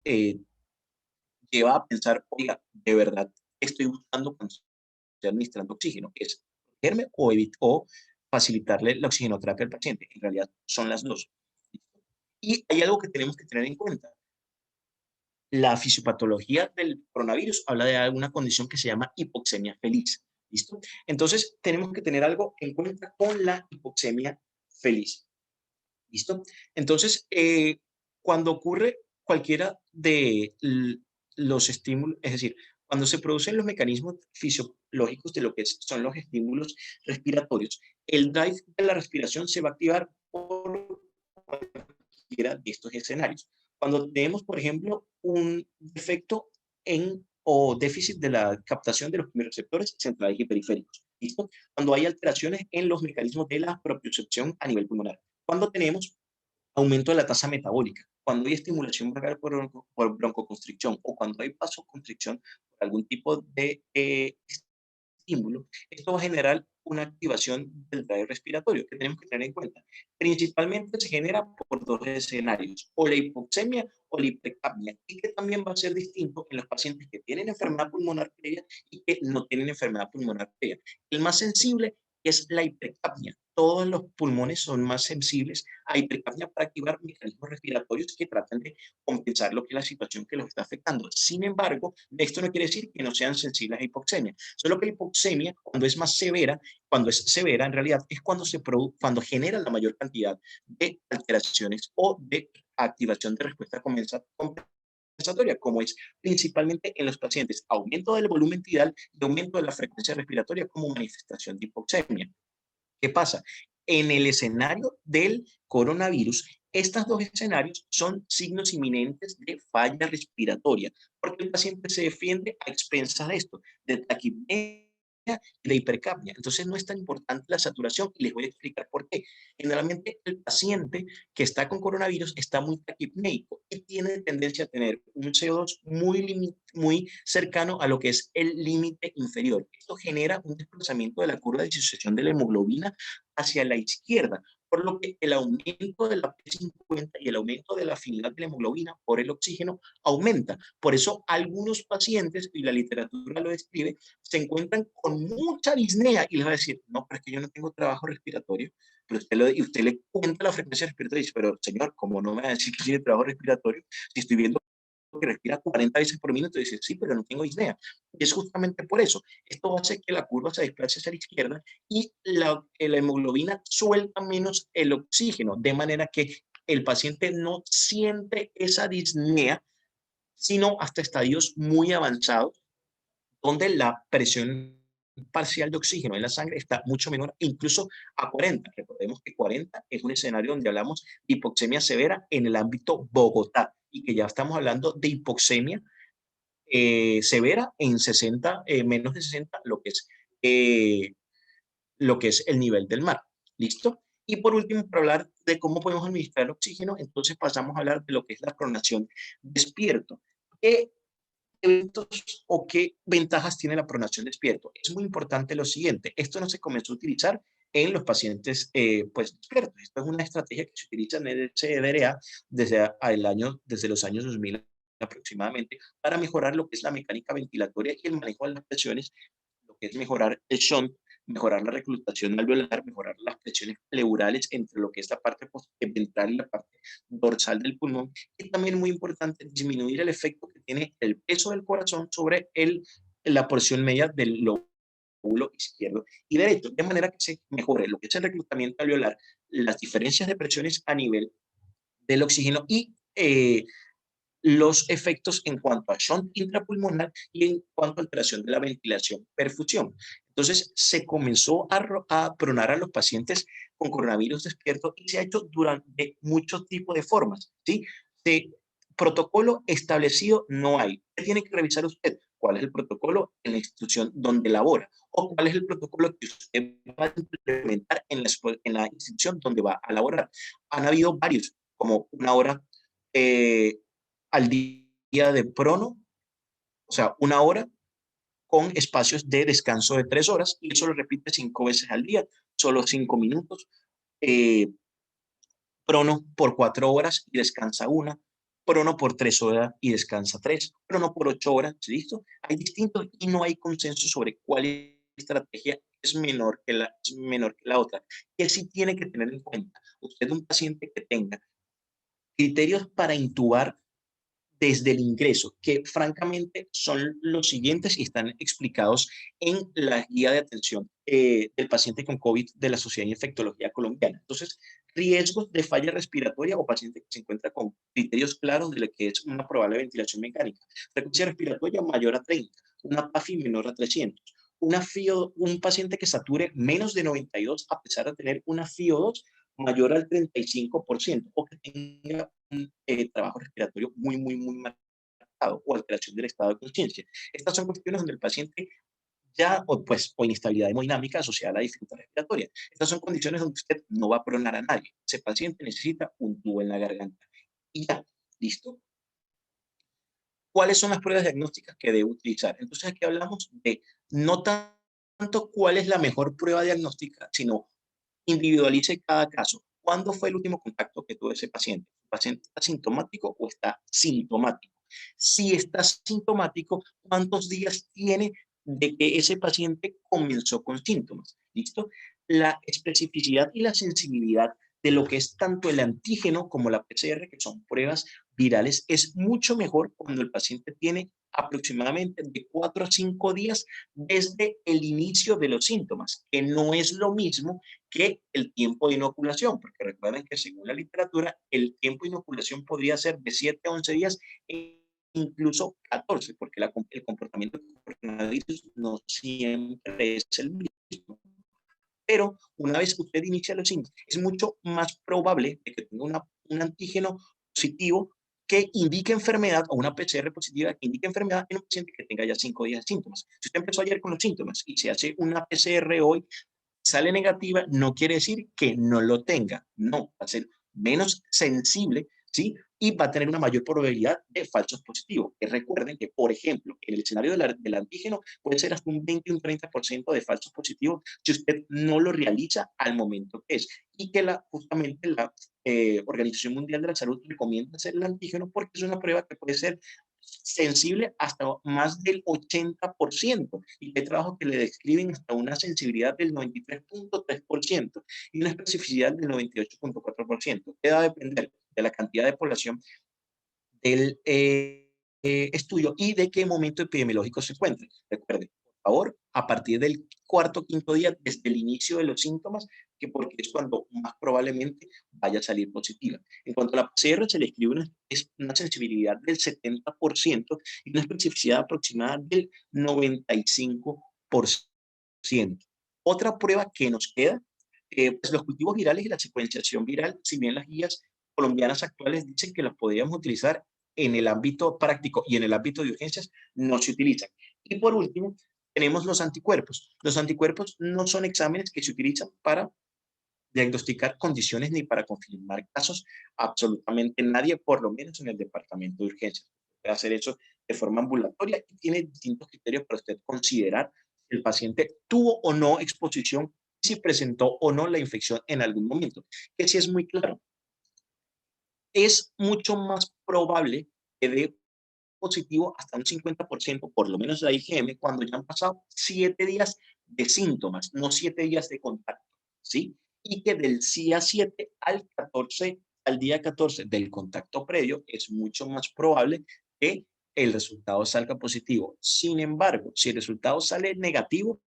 eh, lleva a pensar, oiga, de verdad estoy buscando cuando estoy administrando oxígeno, es protegerme o facilitarle la oxigenoterapia al paciente. En realidad son las dos. Y hay algo que tenemos que tener en cuenta. La fisiopatología del coronavirus habla de alguna condición que se llama hipoxemia feliz. ¿Listo? Entonces, tenemos que tener algo en cuenta con la hipoxemia feliz. ¿Listo? Entonces, cuando ocurre cualquiera de los estímulos, es decir, cuando se producen los mecanismos fisiológicos de lo que son los estímulos respiratorios, el drive de la respiración se va a activar por cualquiera de estos escenarios. Cuando tenemos, por ejemplo, un defecto o déficit de la captación de los receptores centrales y periféricos. ¿Listo? Cuando hay alteraciones en los mecanismos de la propiocepción a nivel pulmonar. Cuando tenemos aumento de la tasa metabólica, cuando hay estimulación bronquial por broncoconstricción o cuando hay vasoconstricción por algún tipo de estímulo, esto va a generar una activación del drive respiratorio que tenemos que tener en cuenta. Principalmente se genera por dos escenarios, o la hipoxemia o la hipercapnia, y que también va a ser distinto en los pacientes que tienen enfermedad pulmonar previa y que no tienen enfermedad pulmonar previa. El más sensible es la hipercapnia. Todos los pulmones son más sensibles a hipercapnia para activar mecanismos respiratorios que tratan de compensar lo que es la situación que los está afectando. Sin embargo, esto no quiere decir que no sean sensibles a hipoxemia, solo que la hipoxemia, cuando es más severa, cuando es severa en realidad, es cuando genera la mayor cantidad de alteraciones o de activación de respuesta compensatoria, como es principalmente en los pacientes aumento del volumen tidal y aumento de la frecuencia respiratoria como manifestación de hipoxemia. ¿Qué pasa? En el escenario del coronavirus, estos dos escenarios son signos inminentes de falla respiratoria, porque el paciente se defiende a expensas de esto, de taquipnea y de hipercapnia. Entonces no es tan importante la saturación y les voy a explicar por qué. Generalmente el paciente que está con coronavirus está muy taquipneico y tiene tendencia a tener un CO2 muy cercano a lo que es el límite inferior. Esto genera un desplazamiento de la curva de disociación de la hemoglobina hacia la izquierda, por lo que el aumento de la P50 y el aumento de la afinidad de la hemoglobina por el oxígeno aumenta. Por eso algunos pacientes, y la literatura lo describe, se encuentran con mucha disnea y les va a decir, no, pero es que yo no tengo trabajo respiratorio, pero y usted le cuenta la frecuencia respiratoria y dice, pero señor, ¿cómo no me va a decir que tiene trabajo respiratorio si estoy viendo que respira 40 veces por minuto? Y dice, sí, pero no tengo disnea. Y es justamente por eso. Esto hace que la curva se desplace hacia la izquierda y la hemoglobina suelta menos el oxígeno, de manera que el paciente no siente esa disnea, sino hasta estadios muy avanzados, donde la presión parcial de oxígeno en la sangre está mucho menor, incluso a 40. Recordemos que 40 es un escenario donde hablamos de hipoxemia severa en el ámbito Bogotá y que ya estamos hablando de hipoxemia severa en 60, menos de 60, eh, lo que es el nivel del mar. ¿Listo? Y por último, para hablar de cómo podemos administrar el oxígeno, entonces pasamos a hablar de lo que es la pronación despierto. ¿Qué eventos o qué ventajas tiene la pronación despierto? Es muy importante lo siguiente, esto no se comenzó a utilizar en los pacientes pues despiertos. Esto es una estrategia que se utiliza en el CDRA desde los años 2000 aproximadamente para mejorar lo que es la mecánica ventilatoria y el manejo de las presiones, lo que es mejorar el shunt, mejorar la reclutación alveolar, mejorar las presiones pleurales entre lo que es la parte ventral y la parte dorsal del pulmón. Y también muy importante disminuir el efecto que tiene el peso del corazón sobre la porción media del lóbulo izquierdo y derecho, de manera que se mejore lo que es el reclutamiento alveolar, las diferencias de presiones a nivel del oxígeno y los efectos en cuanto a shunt intrapulmonar y en cuanto a alteración de la ventilación, perfusión. Entonces, se comenzó a pronar a los pacientes con coronavirus despierto y se ha hecho durante muchos tipos de formas, ¿sí? De protocolo establecido no hay. ¿Qué tiene que revisar usted? ¿Cuál es el protocolo en la institución donde labora? ¿O cuál es el protocolo que usted va a implementar en la institución donde va a laborar? Han habido varios, como una hora eh, al día de prono, o sea, una hora con espacios de descanso de 3 horas y eso lo repite 5 veces al día, solo 5 minutos. Eh, Prono por 4 horas y descansa una. prono por 3 horas y descansa 3, prono por 8 horas, ¿listo? Hay distintos y no hay consenso sobre cuál estrategia es menor que la otra. Que sí tiene que tener en cuenta, usted un paciente que tenga criterios para intubar desde el ingreso, que francamente son los siguientes y están explicados en la guía de atención del paciente con COVID de la Sociedad de Infectología Colombiana. Entonces, riesgos de falla respiratoria o paciente que se encuentra con criterios claros de lo que es una probable ventilación mecánica. Frecuencia respiratoria mayor a 30, una PAFI menor a 300, un paciente que sature menos de 92 a pesar de tener una FIO2 mayor al 35% o que tenga un trabajo respiratorio muy marcado o alteración del estado de conciencia. Estas son cuestiones donde el paciente o inestabilidad hemodinámica asociada a la dificultad respiratoria. Estas son condiciones donde usted no va a pronar a nadie. Ese paciente necesita un tubo en la garganta. Y ya, ¿listo? ¿Cuáles son las pruebas diagnósticas que debe utilizar? Entonces aquí hablamos de no tanto cuál es la mejor prueba diagnóstica, sino individualice cada caso. ¿Cuándo fue el último contacto que tuvo ese paciente? ¿El paciente está sintomático o está sintomático? Si está sintomático, ¿cuántos días tiene de que ese paciente comenzó con síntomas? ¿Listo? La especificidad y la sensibilidad de lo que es tanto el antígeno como la PCR, que son pruebas virales, es mucho mejor cuando el paciente tiene aproximadamente de 4 a 5 días desde el inicio de los síntomas, que no es lo mismo que el tiempo de inoculación, porque recuerden que según la literatura, el tiempo de inoculación podría ser de 7 a 11 días, e incluso 14, porque el comportamiento del coronavirus no siempre es el mismo. Pero una vez que usted inicia los síntomas, es mucho más probable de que tenga un antígeno positivo que indique enfermedad o una PCR positiva que indique enfermedad en un paciente que tenga ya 5 días de síntomas. Si usted empezó ayer con los síntomas y se hace una PCR hoy, sale negativa, no quiere decir que no lo tenga. No, va a ser menos sensible, ¿sí? Y va a tener una mayor probabilidad de falsos positivos. Que recuerden que, por ejemplo, en el escenario del antígeno puede ser hasta un 20 y un 30% de falsos positivos si usted no lo realiza al momento que es. Y que justamente la Organización Mundial de la Salud recomienda hacer el antígeno porque es una prueba que puede ser sensible hasta más del 80%, y hay trabajos que le describen hasta una sensibilidad del 93.3% y una especificidad del 98.4%. Queda a depender de la cantidad de población del estudio y de qué momento epidemiológico se encuentre. Recuerde, por favor, a partir del cuarto o quinto día, desde el inicio de los síntomas, que porque es cuando más probablemente vaya a salir positiva. En cuanto a la PCR, se le escribe una sensibilidad del 70% y una especificidad aproximada del 95%. Otra prueba que nos queda, pues los cultivos virales y la secuenciación viral, si bien las guías colombianas actuales dicen que las podríamos utilizar en el ámbito práctico y en el ámbito de urgencias, no se utilizan. Y por último, tenemos los anticuerpos. Los anticuerpos no son exámenes que se utilizan para diagnosticar condiciones ni para confirmar casos. Absolutamente nadie, por lo menos en el departamento de urgencias, puede hacer eso de forma ambulatoria y tiene distintos criterios para usted considerar si el paciente tuvo o no exposición, si presentó o no la infección en algún momento. Que sí es muy claro, es mucho más probable que dé positivo hasta un 50%, por lo menos la IgM, cuando ya han pasado 7 días de síntomas, no 7 días de contacto, ¿sí? Y que del día 7 al 14, al día 14 del contacto previo, es mucho más probable que el resultado salga positivo. Sin embargo, si el resultado sale negativo,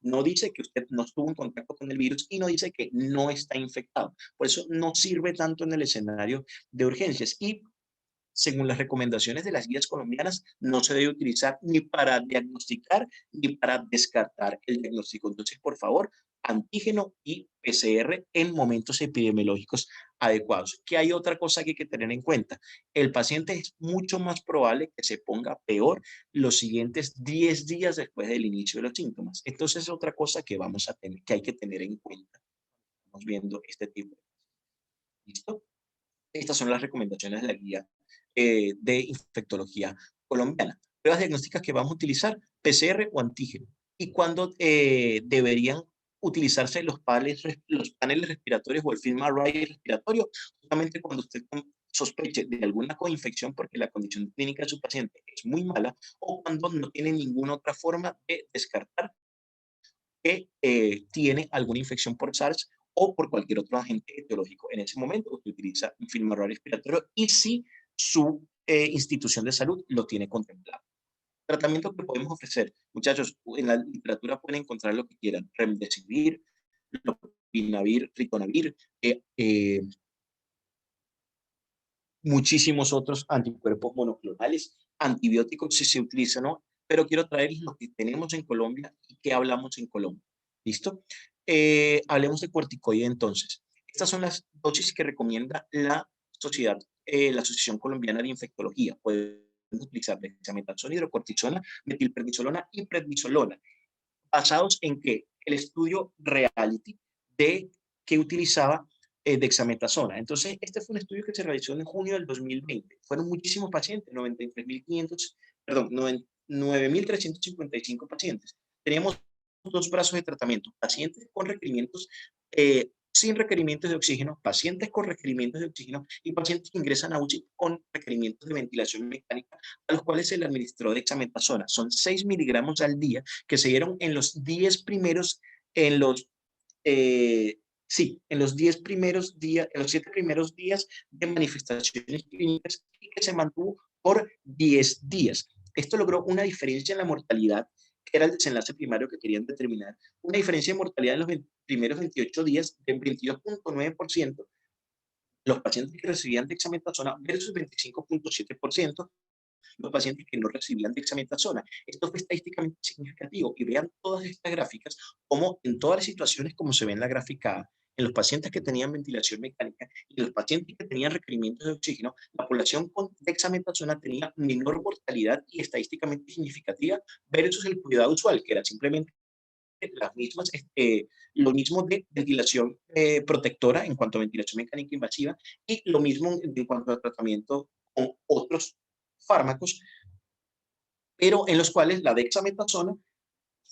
no dice que usted no estuvo en contacto con el virus y no dice que no está infectado. Por eso no sirve tanto en el escenario de urgencias. Y según las recomendaciones de las guías colombianas, no se debe utilizar ni para diagnosticar ni para descartar el diagnóstico. Entonces, por favor, antígeno y PCR en momentos epidemiológicos adecuados. ¿Qué hay otra cosa que hay que tener en cuenta? El paciente es mucho más probable que se ponga peor los siguientes 10 días después del inicio de los síntomas. Entonces, es otra cosa que vamos a tener, que hay que tener en cuenta. Estamos viendo este tipo. ¿Listo? Estas son las recomendaciones de la guía de infectología colombiana. Pruebas diagnósticas que vamos a utilizar, PCR o antígeno. Y cuándo deberían utilizarse los paneles respiratorios o el film array respiratorio, justamente cuando usted sospeche de alguna coinfección porque la condición clínica de su paciente es muy mala o cuando no tiene ninguna otra forma de descartar que tiene alguna infección por SARS o por cualquier otro agente etiológico. En ese momento usted utiliza un filtro respiratorio y si su institución de salud lo tiene contemplado. Tratamiento que podemos ofrecer, muchachos, en la literatura pueden encontrar lo que quieran, remdesivir, lopinavir, ritonavir, muchísimos otros anticuerpos monoclonales, antibióticos si se utilizan, ¿no? Pero quiero traerles lo que tenemos en Colombia y que hablamos en Colombia. ¿Listo? Hablemos de corticoide entonces. Estas son las dosis que recomienda la sociedad, la Asociación Colombiana de Infectología. Pueden utilizar dexametasona, hidrocortisona, metilprednisolona y prednisolona. ¿Basados en qué? El estudio Reality de que utilizaba dexametasona. Entonces, este fue un estudio que se realizó en junio del 2020. Fueron muchísimos pacientes, 93.500, perdón, 9.355 pacientes. Teníamos dos brazos de tratamiento, pacientes con requerimientos, sin requerimientos de oxígeno, pacientes con requerimientos de oxígeno y pacientes que ingresan a UCI con requerimientos de ventilación mecánica, a los cuales se le administró dexametasona. Son 6 miligramos al día que se dieron en los 10 primeros, en los, sí, en los 10 primeros días, en los 7 primeros días de manifestaciones clínicas y que se mantuvo por 10 días. Esto logró una diferencia en la mortalidad, que era el desenlace primario que querían determinar, una diferencia de mortalidad en los primeros 28 días del 22.9%, los pacientes que recibían dexametasona versus 25.7%, los pacientes que no recibían dexametasona. Esto fue estadísticamente significativo y vean todas estas gráficas como en todas las situaciones como se ve en la gráfica A, en los pacientes que tenían ventilación mecánica y en los pacientes que tenían requerimientos de oxígeno, la población con dexametasona tenía menor mortalidad y estadísticamente significativa versus el cuidado usual, que era simplemente las mismas, lo mismo de ventilación protectora en cuanto a ventilación mecánica invasiva y lo mismo en cuanto a tratamiento con otros fármacos, pero en los cuales la dexametasona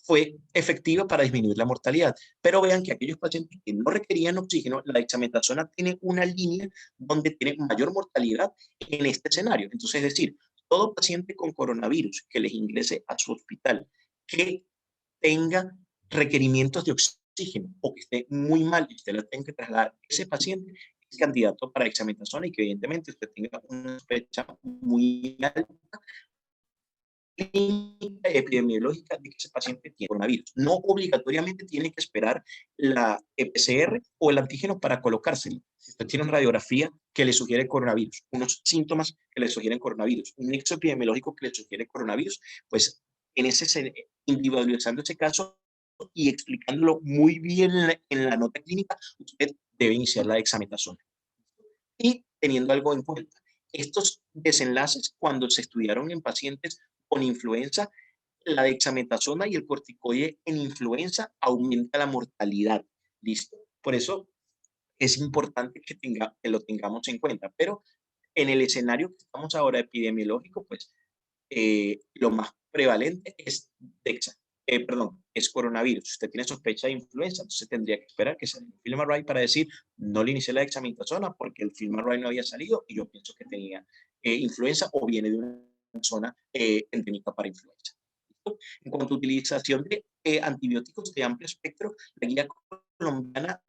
fue efectiva para disminuir la mortalidad. Pero vean que aquellos pacientes que no requerían oxígeno, la dexametasona tiene una línea donde tiene mayor mortalidad en este escenario. Entonces, es decir, todo paciente con coronavirus que les ingrese a su hospital, que tenga requerimientos de oxígeno o que esté muy mal y usted lo tenga que trasladar, ese paciente es candidato para dexametasona y que evidentemente usted tenga una sospecha muy alta epidemiológica de que ese paciente tiene coronavirus. No obligatoriamente tiene que esperar la PCR o el antígeno para colocárselo. Si usted tiene una radiografía que le sugiere coronavirus, unos síntomas que le sugieren coronavirus, un nexo epidemiológico que le sugiere coronavirus, pues en ese, individualizando ese caso y explicándolo muy bien en la nota clínica, usted debe iniciar la dexametasona. Y teniendo algo en cuenta, estos desenlaces cuando se estudiaron en pacientes con influenza, la dexametasona y el corticoide en influenza aumenta la mortalidad. ¿Listo? Por eso es importante que lo tengamos en cuenta. Pero en el escenario que estamos ahora epidemiológico, pues lo más prevalente es es coronavirus. Si usted tiene sospecha de influenza, entonces tendría que esperar que salga el FilmArray para decir, no le inicié la dexametasona porque el FilmArray no había salido y yo pienso que tenía influenza o viene de una zona endémica para influenza. ¿Listo? En cuanto a utilización de antibióticos de amplio espectro, la guía colombiana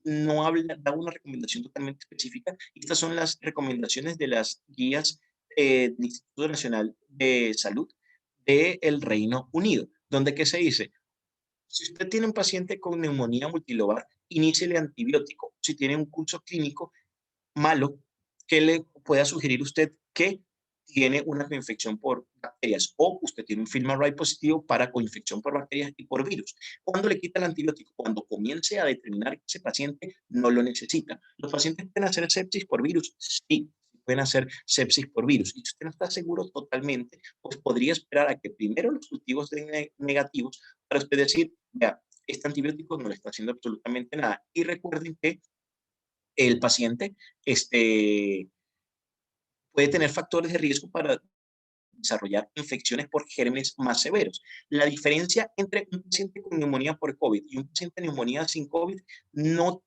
no habla, da una recomendación totalmente específica. Estas son las recomendaciones de las guías del Instituto Nacional de Salud del Reino Unido, donde ¿qué se dice? Si usted tiene un paciente con neumonía multilobar, iníciele antibiótico. Si tiene un curso clínico malo, que le pueda sugerir usted que tiene una coinfección por bacterias o usted tiene un FilmArray positivo para coinfección por bacterias y por virus. ¿Cuándo le quita el antibiótico? Cuando comience a determinar que ese paciente no lo necesita. ¿Los pacientes pueden hacer sepsis por virus? Sí, pueden hacer sepsis por virus. Y si usted no está seguro totalmente, pues podría esperar a que primero los cultivos den negativos para usted decir, vea, este antibiótico no le está haciendo absolutamente nada. Y recuerden que el paciente puede tener factores de riesgo para desarrollar infecciones por gérmenes más severos. La diferencia entre un paciente con neumonía por COVID y un paciente de neumonía sin COVID no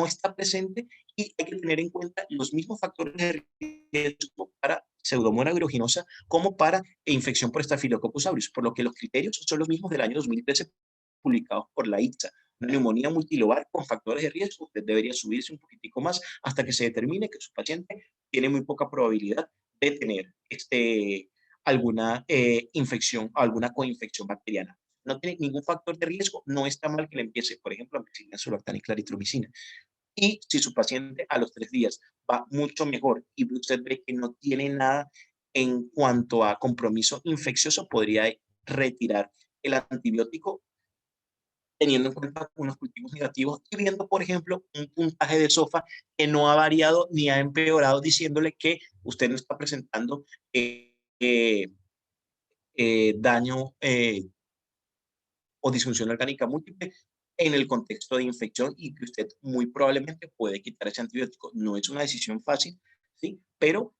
está presente y hay que tener en cuenta los mismos factores de riesgo para Pseudomonas aeruginosa como para infección por Staphylococcus aureus, por lo que los criterios son los mismos del año 2013 publicados por la ITSA. Una neumonía multilobar con factores de riesgo, usted debería subirse un poquitico más hasta que se determine que su paciente tiene muy poca probabilidad de tener alguna infección, alguna coinfección bacteriana. No tiene ningún factor de riesgo, no está mal que le empiece, por ejemplo, ampicilina, sulbactam y claritromicina. Y si su paciente a los 3 días va mucho mejor y usted ve que no tiene nada en cuanto a compromiso infeccioso, podría retirar el antibiótico teniendo en cuenta unos cultivos negativos y viendo, por ejemplo, un puntaje de SOFA que no ha variado ni ha empeorado, diciéndole que usted no está presentando eh, daño o disfunción orgánica múltiple en el contexto de infección y que usted muy probablemente puede quitar ese antibiótico. No es una decisión fácil, ¿sí? Pero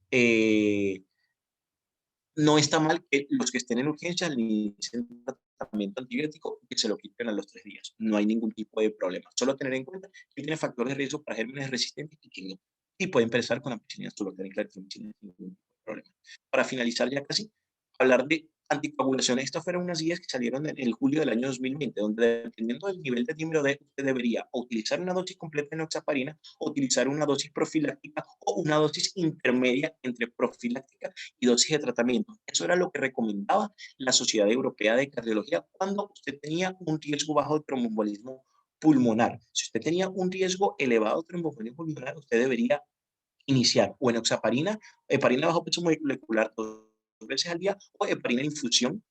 no está mal que los que estén en urgencia le inicien un tratamiento antibiótico y que se lo quiten a los 3 días. No hay ningún tipo de problema. Solo tener en cuenta que tiene factores de riesgo para gérmenes resistentes y que no. Y puede empezar con ampicilina, sulbactam y claritromicina sin ningún tipo de problema. Para finalizar ya casi, hablar de anticoagulación. Estas fueron unas guías que salieron en el julio del año 2020, donde dependiendo del nivel de dímero D, usted debería o utilizar una dosis completa de enoxaparina, o utilizar una dosis profiláctica o una dosis intermedia entre profiláctica y dosis de tratamiento. Eso era lo que recomendaba la Sociedad Europea de Cardiología cuando usted tenía un riesgo bajo de tromboembolismo pulmonar. Si usted tenía un riesgo elevado de tromboembolismo pulmonar, usted debería iniciar o enoxaparina, heparina bajo peso molecular 2 veces al día o heparina en infusión,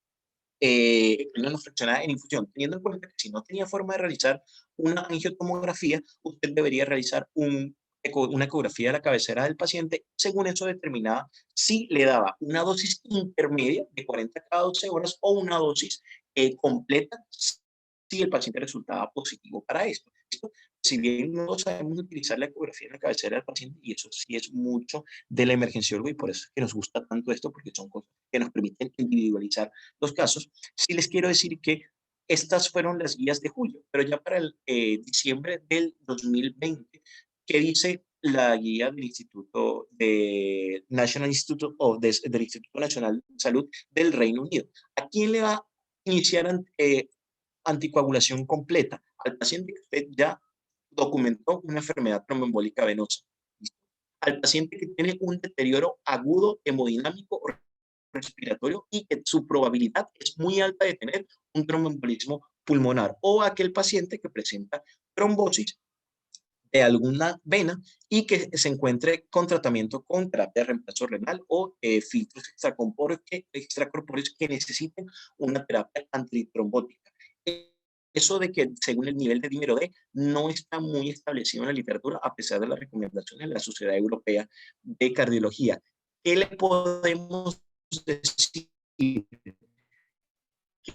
heparina no fraccionada en infusión, teniendo en cuenta que si no tenía forma de realizar una angiotomografía, usted debería realizar una ecografía de la cabecera del paciente. Según eso determinaba si le daba una dosis intermedia de 40 cada 12 horas o una dosis completa si el paciente resultaba positivo para esto. Si bien no sabemos utilizar la ecografía en la cabecera del paciente, y eso sí es mucho de la emergencióloga, y por eso es que nos gusta tanto esto, porque son cosas que nos permiten individualizar los casos, sí les quiero decir que estas fueron las guías de julio, pero ya para el diciembre del 2020, ¿qué dice la guía del Instituto de National Institute of, del Instituto Nacional de Salud del Reino Unido? ¿A quién le va a iniciar anticoagulación completa? Al paciente que usted ya documentó una enfermedad tromboembólica venosa. Al paciente que tiene un deterioro agudo hemodinámico respiratorio y que su probabilidad es muy alta de tener un tromboembolismo pulmonar, o aquel paciente que presenta trombosis de alguna vena y que se encuentre con tratamiento con terapia de reemplazo renal o filtros extracorpóreos que necesiten una terapia antitrombótica. Eso de que según el nivel de dímero D no está muy establecido en la literatura a pesar de las recomendaciones de la Sociedad Europea de Cardiología. ¿Qué le podemos decir?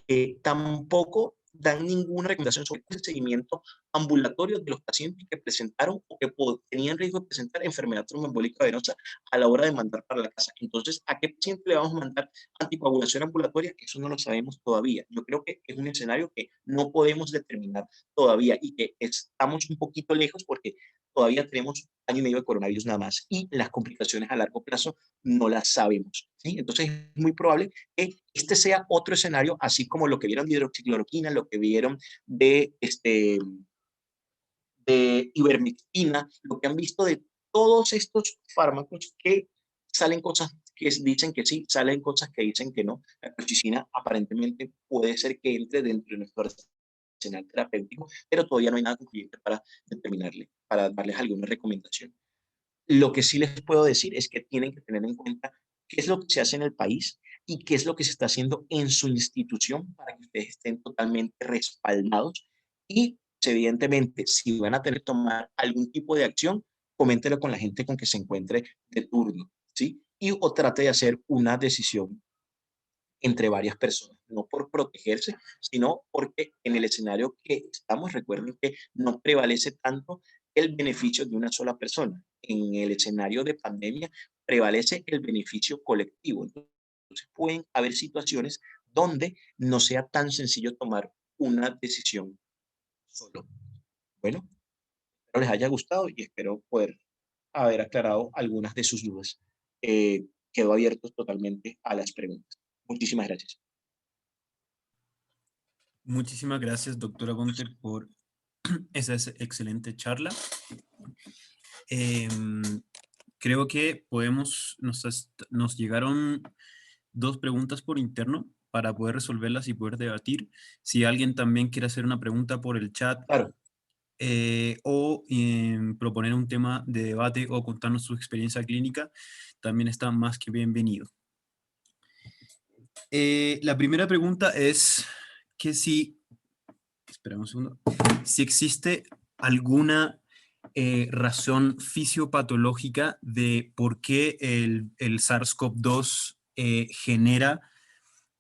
Que tampoco dan ninguna recomendación sobre el seguimiento ambulatorio de los pacientes que presentaron o que tenían riesgo de presentar enfermedad tromboembólica venosa a la hora de mandar para la casa. Entonces, ¿a qué paciente le vamos a mandar anticoagulación ambulatoria? Eso no lo sabemos todavía. Yo creo que es un escenario que no podemos determinar todavía y que estamos un poquito lejos porque todavía tenemos año y medio de coronavirus nada más y las complicaciones a largo plazo no las sabemos, ¿sí? Entonces, es muy probable que este sea otro escenario, así como lo que vieron de hidroxicloroquina, lo que vieron de, de ivermectina, lo que han visto de todos estos fármacos que salen cosas que dicen que sí, salen cosas que dicen que no. La colchicina aparentemente puede ser que entre dentro de nuestro arsenal terapéutico, pero todavía no hay nada concluyente para determinarle, para darles alguna recomendación. Lo que sí les puedo decir es que tienen que tener en cuenta qué es lo que se hace en el país y qué es lo que se está haciendo en su institución para que ustedes estén totalmente respaldados y, evidentemente, si van a tener que tomar algún tipo de acción, coméntelo con la gente con que se encuentre de turno, ¿sí? Y o trate de hacer una decisión entre varias personas, no por protegerse, sino porque en el escenario que estamos, recuerden que no prevalece tanto el beneficio de una sola persona. En el escenario de pandemia prevalece el beneficio colectivo. Entonces pueden haber situaciones donde no sea tan sencillo tomar una decisión solo. Bueno, espero les haya gustado y espero poder haber aclarado algunas de sus dudas. Quedo abierto totalmente a las preguntas. Muchísimas gracias. Muchísimas gracias, doctora Ponte, por esa excelente charla. Em, Creo que nos llegaron dos preguntas por interno para poder resolverlas y poder debatir. Si alguien también quiere hacer una pregunta por el chat Claro, o proponer un tema de debate o contarnos su experiencia clínica, también está más que bienvenido. La primera pregunta es que espera un segundo, si existe alguna razón fisiopatológica de por qué el SARS-CoV-2 genera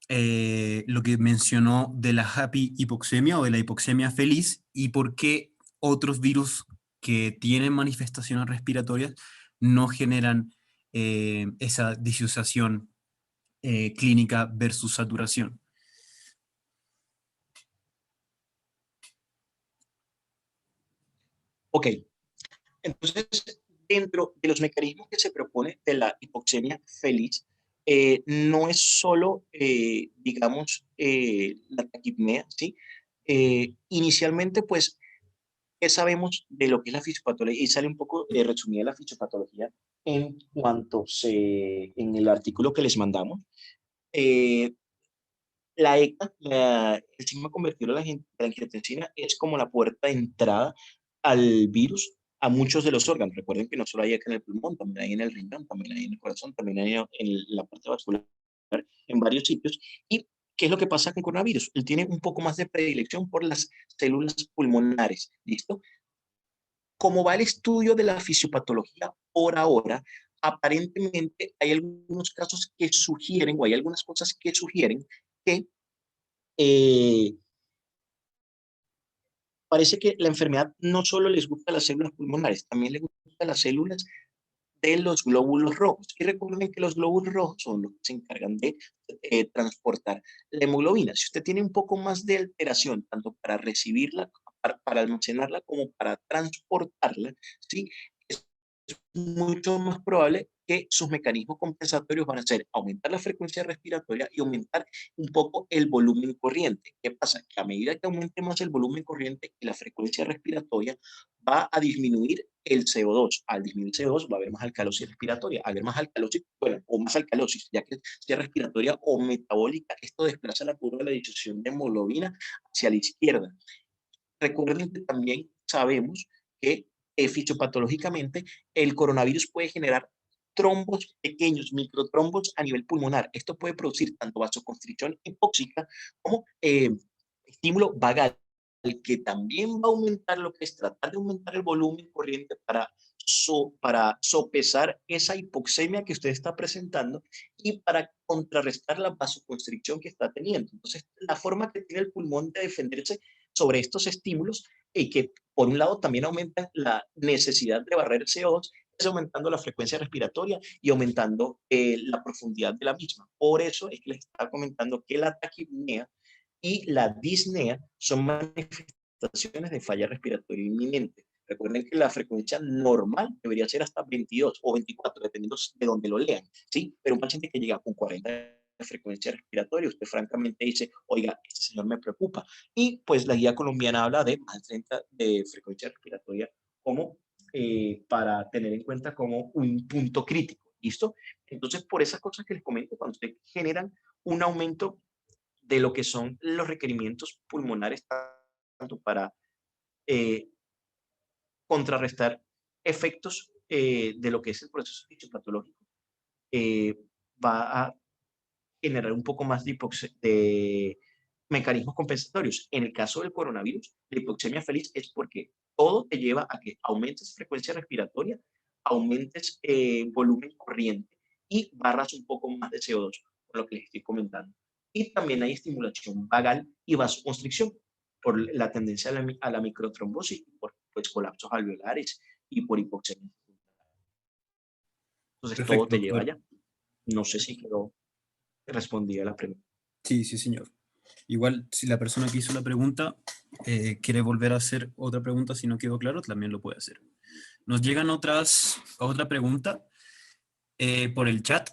lo que mencionó de la happy hipoxemia o de la hipoxemia feliz y por qué otros virus que tienen manifestaciones respiratorias no generan esa disociación clínica versus saturación. ok. Entonces, dentro de los mecanismos que se propone de la hipoxemia feliz, no es solo, digamos, la taquipnea, ¿sí? Inicialmente, pues, ¿qué sabemos de lo que es la fisiopatología? Y sale un poco resumida la fisiopatología en cuanto en el artículo que les mandamos. Eh, la ECA, el sigma convertido de la angiotensina, es como la puerta de entrada al virus a muchos de los órganos. Recuerden que no solo hay ECA en el pulmón, también hay en el riñón, también hay en el corazón, también hay en la parte vascular, en varios sitios. ¿Y qué es lo que pasa con coronavirus? Él tiene un poco más de predilección por las células pulmonares, ¿listo? Como va el estudio de la fisiopatología por ahora, aparentemente hay algunos casos que sugieren, o hay algunas cosas que sugieren que eh, parece que la enfermedad no solo les gusta las células pulmonares, también les gusta las células de los glóbulos rojos. Y recuerden que los glóbulos rojos son los que se encargan de transportar la hemoglobina. Si usted tiene un poco más de alteración, tanto para recibirla, para almacenarla, como para transportarla, ¿sí? Es mucho más probable que sus mecanismos compensatorios van a ser aumentar la frecuencia respiratoria y aumentar un poco el volumen corriente. ¿Qué pasa? Que a medida que aumente más el volumen corriente y la frecuencia respiratoria, va a disminuir el CO2. Al disminuir el CO2 va a haber más alcalosis respiratoria. Al haber más alcalosis, bueno, o más alcalosis, ya que sea respiratoria o metabólica, esto desplaza la curva de la disociación de hemoglobina hacia la izquierda. Recuerden que también sabemos que fisiopatológicamente el coronavirus puede generar trombos pequeños, microtrombos a nivel pulmonar. Esto puede producir tanto vasoconstricción hipóxica como estímulo vagal, que también va a aumentar lo que es tratar de aumentar el volumen corriente para sopesar esa hipoxemia que usted está presentando y para contrarrestar la vasoconstricción que está teniendo. Entonces, la forma que tiene el pulmón de defenderse sobre estos estímulos y que por un lado también aumentan la necesidad de barrer CO2, es aumentando la frecuencia respiratoria y aumentando la profundidad de la misma. Por eso es que les estaba comentando que la taquipnea y la disnea son manifestaciones de falla respiratoria inminente. Recuerden que la frecuencia normal debería ser hasta 22 o 24, dependiendo de donde lo lean, ¿sí? Pero un paciente que llega con 40 de frecuencia respiratoria, usted francamente dice, oiga, este señor me preocupa. Y pues la guía colombiana habla de más de 30 de frecuencia respiratoria como para tener en cuenta como un punto crítico, ¿listo? Entonces, por esas cosas que les comento, cuando se generan un aumento de lo que son los requerimientos pulmonares, tanto para eh, contrarrestar efectos de lo que es el proceso fisiopatológico, eh, va a generar un poco más de mecanismos compensatorios. En el caso del coronavirus, la hipoxemia feliz es porque todo te lleva a que aumentes frecuencia respiratoria, aumentes volumen corriente y barras un poco más de CO2, por lo que les estoy comentando. Y también hay estimulación vagal y vasoconstricción por la tendencia a la microtrombosis, por pues, colapsos alveolares y por hipoxemia. Entonces todo Perfecto, te lleva doctor. allá. No sé si quedó respondida la pregunta. Sí, sí, señor. Igual, si la persona que hizo la pregunta quiere volver a hacer otra pregunta, si no quedó claro, también lo puede hacer. Nos llegan otra pregunta por el chat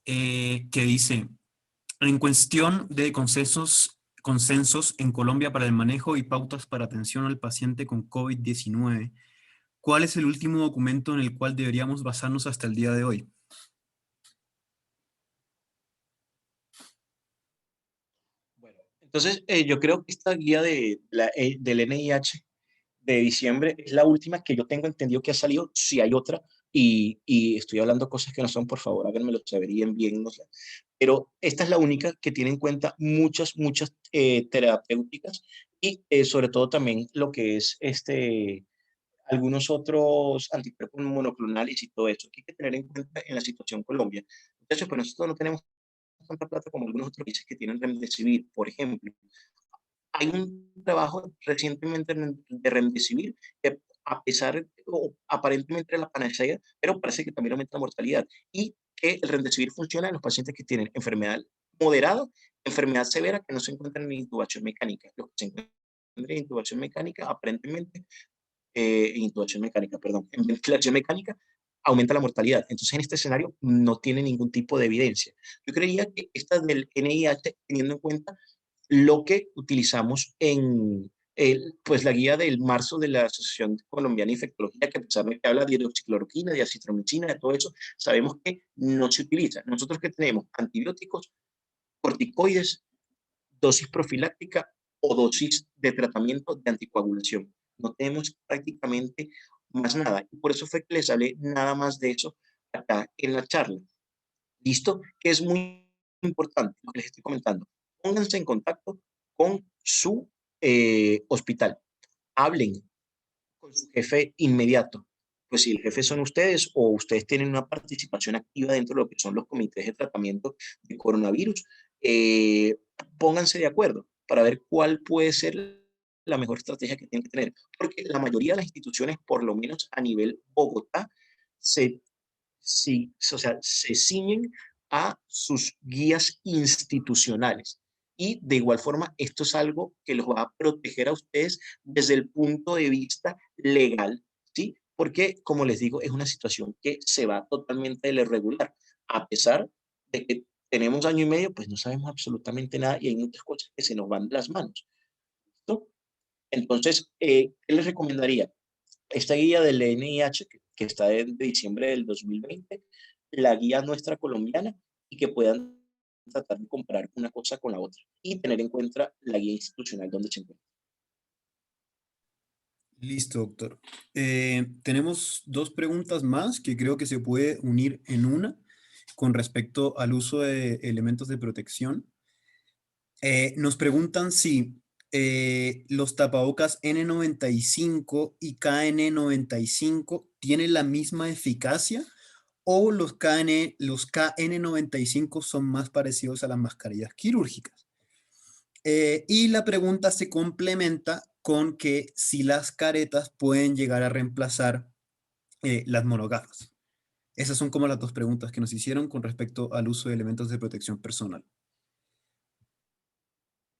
que dice, en cuestión de consensos en Colombia para el manejo y pautas para atención al paciente con COVID-19, ¿cuál es el último documento en el cual deberíamos basarnos hasta el día de hoy? Bueno, entonces yo creo que esta guía del NIH de diciembre es la última que yo tengo entendido que ha salido. Si hay otra y estoy hablando cosas que no son, por favor, háganmelo saber y envíennosla. Pero esta es la única que tiene en cuenta muchas terapéuticas y sobre todo también lo que es algunos otros anticuerpos monoclonales y todo eso, que hay que tener en cuenta en la situación Colombia. Entonces, pues nosotros no tenemos tanta plata como algunos otros países que tienen Remdesivir, por ejemplo. Hay un trabajo recientemente de Remdesivir que a pesar, o aparentemente era la panacea, pero parece que también aumenta la mortalidad y que el Remdesivir funciona en los pacientes que tienen enfermedad moderada, enfermedad severa que no se encuentran en intubación mecánica. Los que se encuentran en intubación mecánica aparentemente intubación mecánica, perdón, en ventilación mecánica, aumenta la mortalidad. Entonces, en este escenario no tiene ningún tipo de evidencia. Yo creía que esta del NIH, teniendo en cuenta lo que utilizamos en pues la guía del marzo de la Asociación Colombiana de Infectología, que a pesar de que habla de hidroxicloroquina, de acitromicina, de todo eso, sabemos que no se utiliza. Nosotros que tenemos antibióticos, corticoides, dosis profiláctica o dosis de tratamiento de anticoagulación. No tenemos prácticamente más nada. Y por eso fue que les hablé nada más de eso acá en la charla. ¿Listo? Que es muy importante lo que les estoy comentando. Pónganse en contacto con su hospital. Hablen con su jefe inmediato. Pues si el jefe son ustedes o ustedes tienen una participación activa dentro de lo que son los comités de tratamiento de coronavirus, eh, pónganse de acuerdo para ver cuál puede ser la mejor estrategia que tienen que tener. Porque la mayoría de las instituciones, por lo menos a nivel Bogotá, se, o sea, se ciñen a sus guías institucionales. Y de igual forma, esto es algo que los va a proteger a ustedes desde el punto de vista legal, ¿sí? Porque, como les digo, es una situación que se va totalmente de lo irregular. A pesar de que tenemos año y medio, pues no sabemos absolutamente nada y hay muchas cosas que se nos van de las manos, ¿no? Entonces, ¿qué les recomendaría? Esta guía del NIH, que está de diciembre del 2020, la guía nuestra colombiana, y que puedan tratar de comparar una cosa con la otra y tener en cuenta la guía institucional donde se encuentra. Listo, doctor. Tenemos dos preguntas más que creo que se puede unir en una con respecto al uso de elementos de protección. Nos preguntan si los tapabocas N95 y KN95 tienen la misma eficacia o los KN95 son más parecidos a las mascarillas quirúrgicas. Y la pregunta se complementa con que si las caretas pueden llegar a reemplazar las monogafas. Esas son como las dos preguntas que nos hicieron con respecto al uso de elementos de protección personal.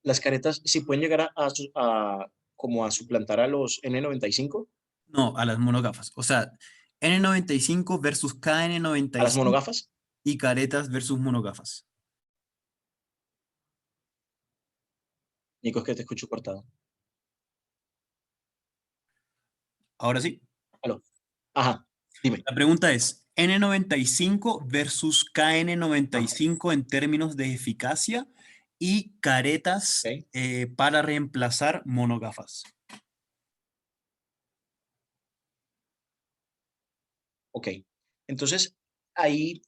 Las caretas sí pueden llegar como a suplantar a los N95, No, a las monogafas. O sea, N95 versus a las KN95 monogafas. y caretas versus monogafas. Nico, es que te escucho cortado. Ahora sí, Aló. Ajá, dime. la pregunta es, N95 versus Ajá, KN95 en términos de eficacia y caretas ok, para reemplazar monogafas. ok. Entonces, ahí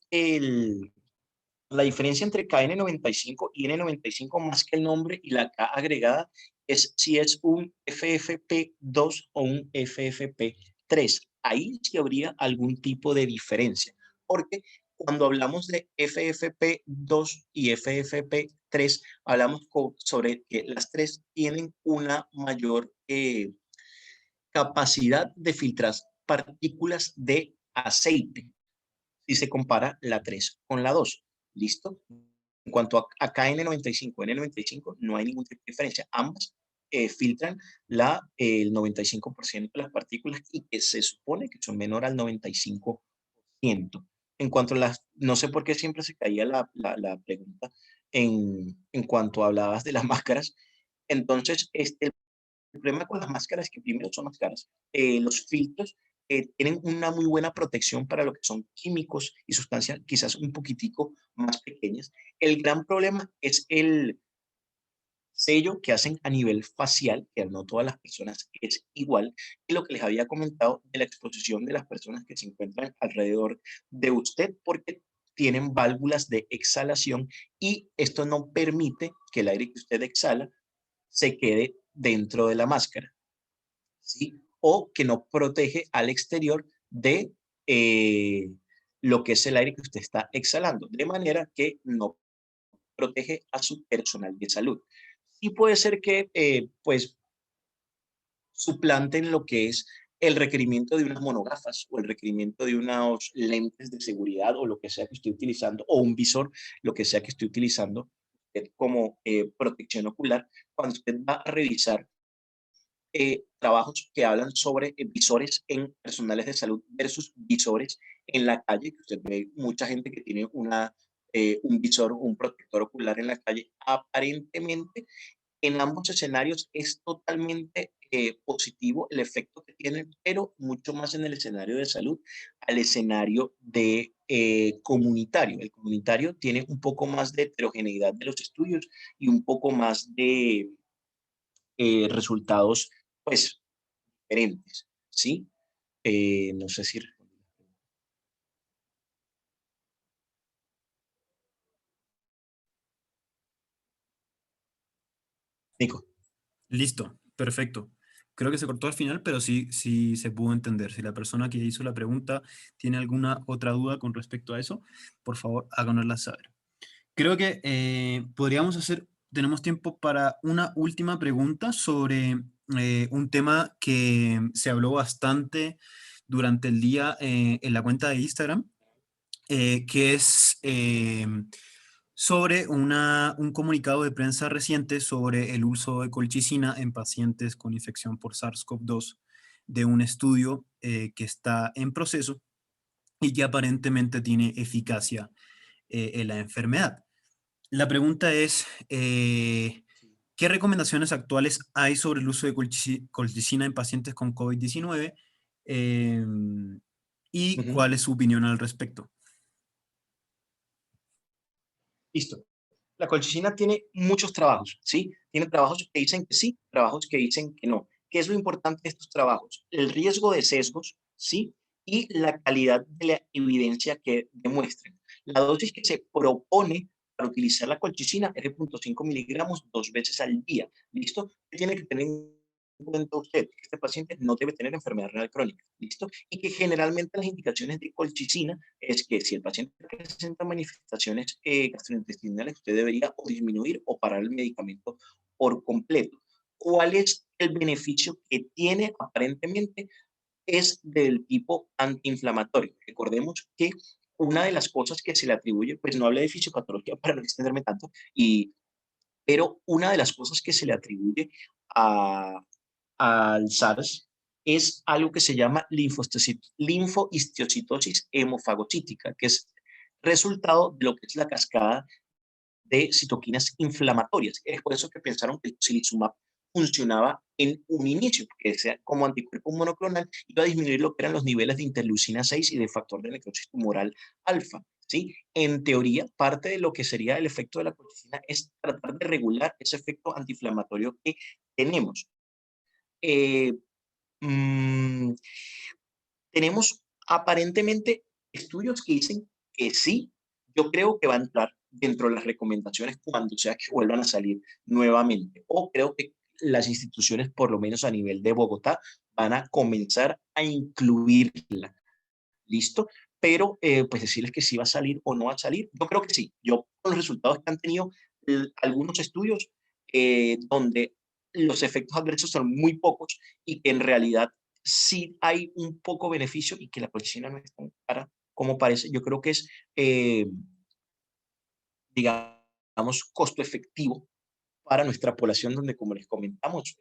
la diferencia entre KN95 y N95, más que el nombre y la K agregada, es si es un FFP2 o un FFP3. Ahí sí habría algún tipo de diferencia, porque cuando hablamos de FFP2 y FFP3, hablamos sobre que las tres tienen una mayor capacidad de filtrar partículas de aceite si se compara la 3 con la 2. ¿Listo? En cuanto a KN95, N95, no hay ningún tipo de diferencia. Ambas filtran el 95% de las partículas y que se supone que son menor al 95%. En cuanto a no sé por qué siempre se caía la pregunta en cuanto hablabas de las máscaras. Entonces, el problema con las máscaras es que primero son más caras. Los filtros tienen una muy buena protección para lo que son químicos y sustancias quizás un poquitico más pequeñas. El gran problema es el sello que hacen a nivel facial, que no todas las personas es igual, y lo que les había comentado de la exposición de las personas que se encuentran alrededor de usted, porque tienen válvulas de exhalación y esto no permite que el aire que usted exhala se quede dentro de la máscara, ¿sí? O que no protege al exterior de lo que es el aire que usted está exhalando, de manera que no protege a su personal de salud. Y puede ser que, pues, suplanten lo que es el requerimiento de unas monogafas o el requerimiento de unos lentes de seguridad o lo que sea que esté utilizando, o un visor, lo que sea que esté utilizando como protección ocular, cuando usted va a revisar trabajos que hablan sobre visores en personales de salud versus visores en la calle, que usted ve mucha gente que tiene un visor, un protector ocular en la calle. Aparentemente, en ambos escenarios es totalmente positivo el efecto que tienen, pero mucho más en el escenario de salud al escenario de comunitario. El comunitario tiene un poco más de heterogeneidad de los estudios y un poco más de resultados, pues, diferentes, ¿sí? No sé si... Nico. Listo, perfecto. Creo que se cortó al final, pero sí, sí se pudo entender. Si la persona que hizo la pregunta tiene alguna otra duda con respecto a eso, por favor, háganosla saber. Creo que tenemos tiempo para una última pregunta sobre un tema que se habló bastante durante el día en la cuenta de Instagram, que es sobre un comunicado de prensa reciente sobre el uso de colchicina en pacientes con infección por SARS-CoV-2 de un estudio que está en proceso y que aparentemente tiene eficacia en la enfermedad. La pregunta es, ¿qué recomendaciones actuales hay sobre el uso de colchicina en pacientes con COVID-19? ¿Y Ujú. cuál es su opinión al respecto? Listo. La colchicina tiene muchos trabajos, ¿sí? Tiene trabajos que dicen que sí, trabajos que dicen que no. ¿Qué es lo importante de estos trabajos? El riesgo de sesgos, ¿sí? Y la calidad de la evidencia que demuestren. La dosis que se propone para utilizar la colchicina es de 0.5 miligramos 2 veces al día. ¿Listo? ¿Qué tiene que tener en cuenta usted? Que este paciente no debe tener enfermedad renal crónica. ¿Listo? Y que generalmente las indicaciones de colchicina es que si el paciente presenta manifestaciones gastrointestinales, usted debería o disminuir o parar el medicamento por completo. ¿Cuál es el beneficio que tiene aparentemente? Es del tipo antiinflamatorio. Recordemos que una de las cosas que se le atribuye, pues no hablé de fisiopatología para no extenderme tanto, pero una de las cosas que se le atribuye a, al SARS es algo que se llama linfohistiocytosis hemofagocítica, que es resultado de lo que es la cascada de citoquinas inflamatorias. Es por eso que pensaron que el tocilizumab funcionaba en un inicio, porque sea como anticuerpo monoclonal iba a disminuir lo que eran los niveles de interleucina 6 y de factor de necrosis tumoral alfa. ¿Sí? En teoría, parte de lo que sería el efecto de la colchicina es tratar de regular ese efecto antiinflamatorio que tenemos. Eh, mmm, Tenemos aparentemente estudios que dicen que sí, yo creo que va a entrar dentro de las recomendaciones cuando sea que vuelvan a salir nuevamente. O creo que las instituciones, por lo menos a nivel de Bogotá, van a comenzar a incluirla. ¿Listo? Pero pues decirles que sí va a salir o no va a salir, yo creo que sí. Yo con los resultados que han tenido algunos estudios donde los efectos adversos son muy pocos y que en realidad sí hay un poco beneficio y que la colchicina no es tan cara como parece. Yo creo que es, eh, digamos, costo efectivo para nuestra población, donde, como les comentamos,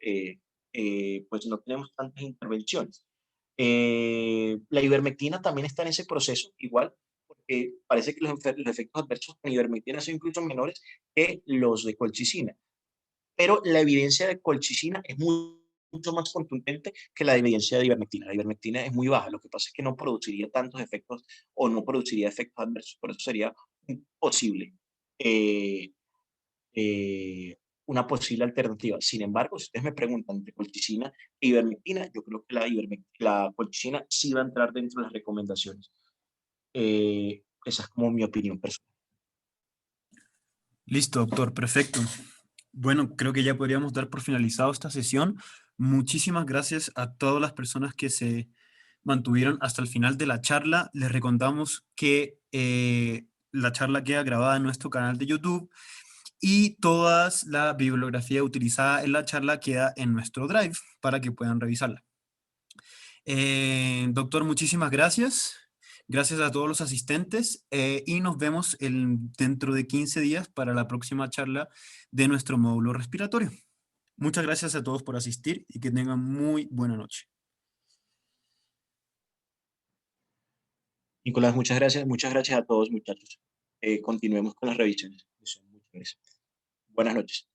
pues no tenemos tantas intervenciones. La ivermectina también está en ese proceso, igual, porque parece que los efectos adversos con ivermectina son incluso menores que los de colchicina, pero la evidencia de colchicina es mucho más contundente que la evidencia de ivermectina. La ivermectina es muy baja, lo que pasa es que no produciría tantos efectos o no produciría efectos adversos, por eso sería posible. Eh, eh, una posible alternativa. Sin embargo, si ustedes me preguntan entre colchicina e ivermectina, yo creo que la colchicina sí va a entrar dentro de las recomendaciones. Esa es como mi opinión personal. Listo, doctor, perfecto. Bueno, creo que ya podríamos dar por finalizado esta sesión. Muchísimas gracias a todas las personas que se mantuvieron hasta el final de la charla. Les recordamos que la charla queda grabada en nuestro canal de YouTube y toda la bibliografía utilizada en la charla queda en nuestro Drive para que puedan revisarla. Doctor, muchísimas gracias. Gracias a todos los asistentes y nos vemos dentro de 15 días para la próxima charla de nuestro módulo respiratorio. Muchas gracias a todos por asistir y que tengan muy buena noche. Nicolás, muchas gracias a todos, muchachos. Continuemos con las revisiones. Muchas gracias. Buenas noches.